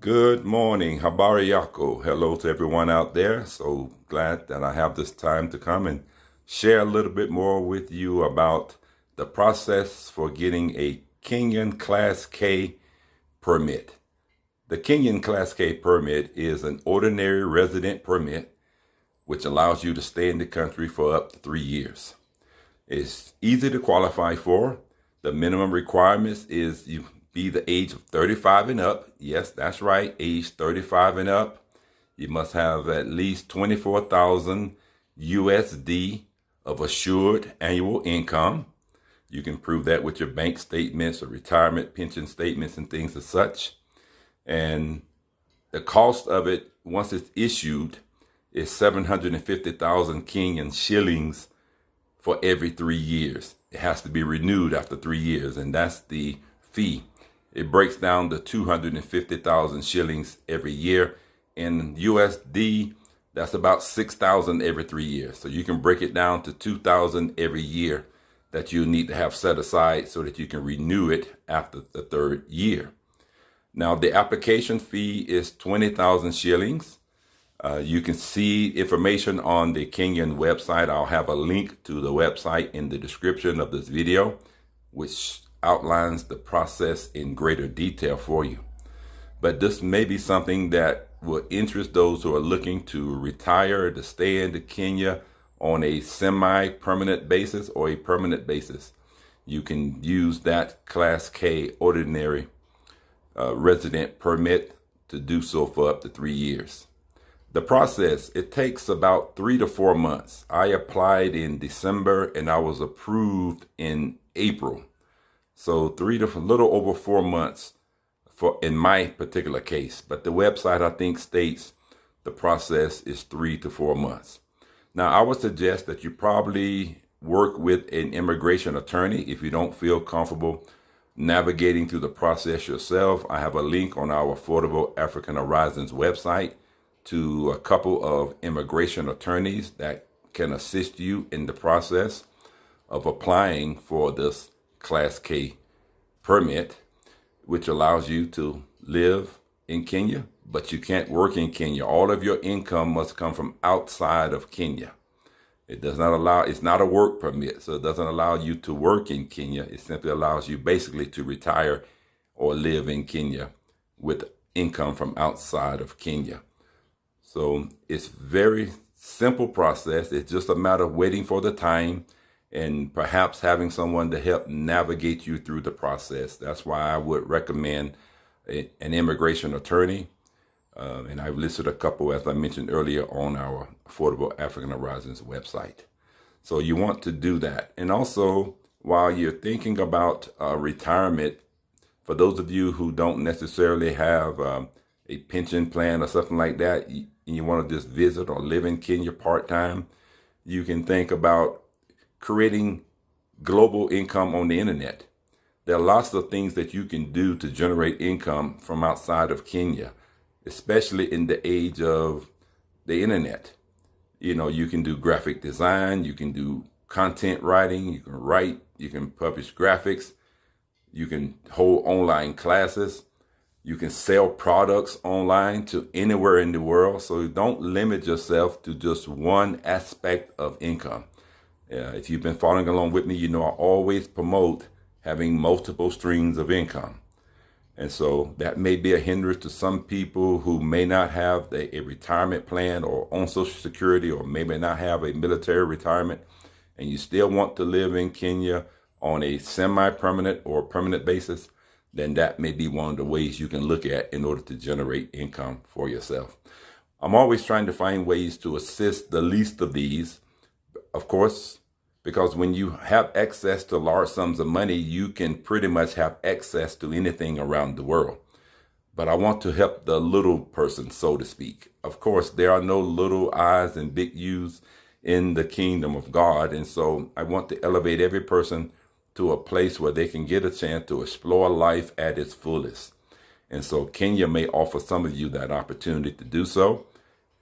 Good morning, Habari Yako. Hello to everyone out there. So glad that I have this time to come and share a little bit more with you about the process for getting a Kenyan Class K permit. The Kenyan Class K permit is an ordinary resident permit which allows you to stay in the country for up to 3 years. It's easy to qualify for. The minimum requirements is you be the age of 35 and up. Yes, that's right, age 35 and up. You must have at least 24,000 USD of assured annual income. You can prove that with your bank statements or retirement pension statements and things as such. And the cost of it, once it's issued, is 750,000 Kenyan shillings for every 3 years. It has to be renewed after 3 years, and that's the fee. It breaks down to 250,000 shillings every year. In USD, that's about 6,000 every 3 years. So you can break it down to 2,000 every year that you need to have set aside so that you can renew it after the third year. Now, the application fee is 20,000 shillings. You can see information on the Kenyan website. I'll have a link to the website in the description of this video, which outlines the process in greater detail for you. But this may be something that will interest those who are looking to retire, to stay into Kenya on a semi-permanent basis or a permanent basis. You can use that Class K ordinary resident permit to do so for up to 3 years. The process, it takes about 3 to 4 months. I applied in December and I was approved in April. So a little over 4 months in my particular case. But the website, I think, states the process is 3 to 4 months. Now, I would suggest that you probably work with an immigration attorney if you don't feel comfortable navigating through the process yourself. I have a link on our Affordable African Horizons website to a couple of immigration attorneys that can assist you in the process of applying for this Class K permit, which allows you to live in Kenya, but you can't work in Kenya. All of your income must come from outside of Kenya. It's not a work permit, so it doesn't allow you to work in Kenya. It simply allows you basically to retire or live in Kenya with income from outside of Kenya. So it's very simple process. It's just a matter of waiting for the time and perhaps having someone to help navigate you through the process. That's why I would recommend an immigration attorney. And I've listed a couple, as I mentioned earlier, on our Affordable African Horizons website. So you want to do that. And also, while you're thinking about retirement, for those of you who don't necessarily have a pension plan or something like that, and you want to just visit or live in Kenya part-time, you can think about creating global income on the internet. There are lots of things that you can do to generate income from outside of Kenya, especially in the age of the internet. You know, you can do graphic design, you can do content writing, you can write, you can publish graphics, you can hold online classes, you can sell products online to anywhere in the world. So don't limit yourself to just one aspect of income. If you've been following along with me, you know I always promote having multiple streams of income. And so that may be a hindrance to some people who may not have a retirement plan or on Social Security, or maybe not have a military retirement, and you still want to live in Kenya on a semi-permanent or permanent basis, then that may be one of the ways you can look at in order to generate income for yourself. I'm always trying to find ways to assist the least of these, of course, because when you have access to large sums of money, you can pretty much have access to anything around the world. But I want to help the little person, so to speak. Of course, there are no little I's and big U's in the kingdom of God. And so I want to elevate every person to a place where they can get a chance to explore life at its fullest. And so Kenya may offer some of you that opportunity to do so.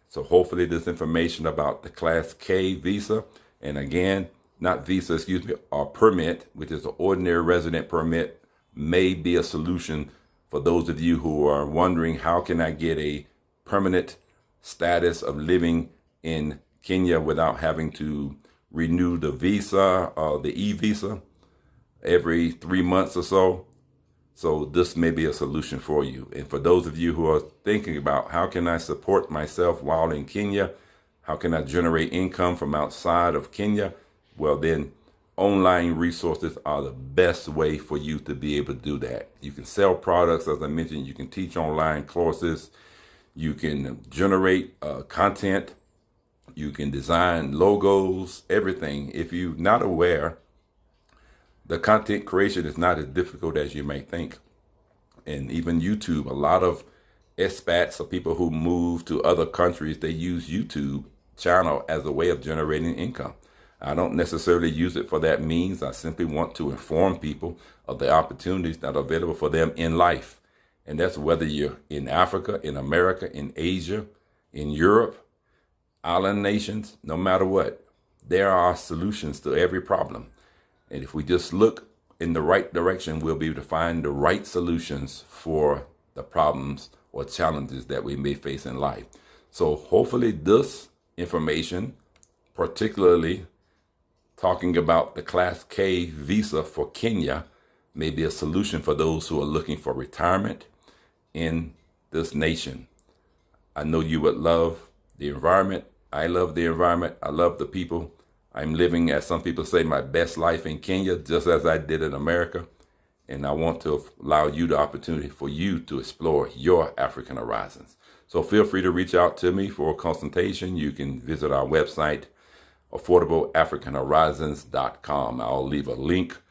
So hopefully this information about the Class K visa, and again, not visa, excuse me, or permit, which is an ordinary resident permit, may be a solution For those of you who are wondering, how can I get a permanent status of living in Kenya without having to renew the visa or the e-visa every 3 months or so? So this may be a solution for you. And for those of you who are thinking about, how can I support myself while in Kenya? How can I generate income from outside of Kenya? Well, then online resources are the best way for you to be able to do that. You can sell products, as I mentioned. You can teach online courses. You can generate content. You can design logos, everything. If you're not aware, the content creation is not as difficult as you may think. And even YouTube, a lot of expats or people who move to other countries, they use YouTube channel as a way of generating income. I don't necessarily use it for that means. I simply want to inform people of the opportunities that are available for them in life. And that's whether you're in Africa, in America, in Asia, in Europe, island nations, no matter what. There are solutions to every problem. And if we just look in the right direction, we'll be able to find the right solutions for the problems or challenges that we may face in life. So hopefully this information, particularly talking about the Class K visa for Kenya, may be a solution for those who are looking for retirement in this nation. I know you would love the environment. I love the environment. I love the people. I'm living, as some people say, my best life in Kenya, just as I did in America. And I want to allow you the opportunity for you to explore your African horizons. So feel free to reach out to me for a consultation. You can visit our website, affordableafricanhorizons.com. I'll leave a link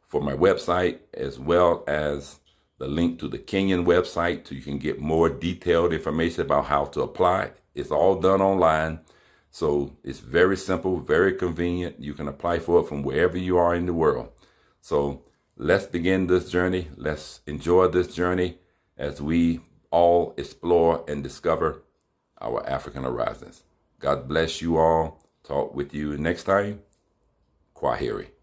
for my website as well as the link to the Kenyan website so you can get more detailed information about how to apply. It's all done online. So it's very simple, very convenient. You can apply for it from wherever you are in the world. So let's begin this journey. Let's enjoy this journey as we all explore and discover our African horizons. God bless you all. Talk with you next time. Kwaheri.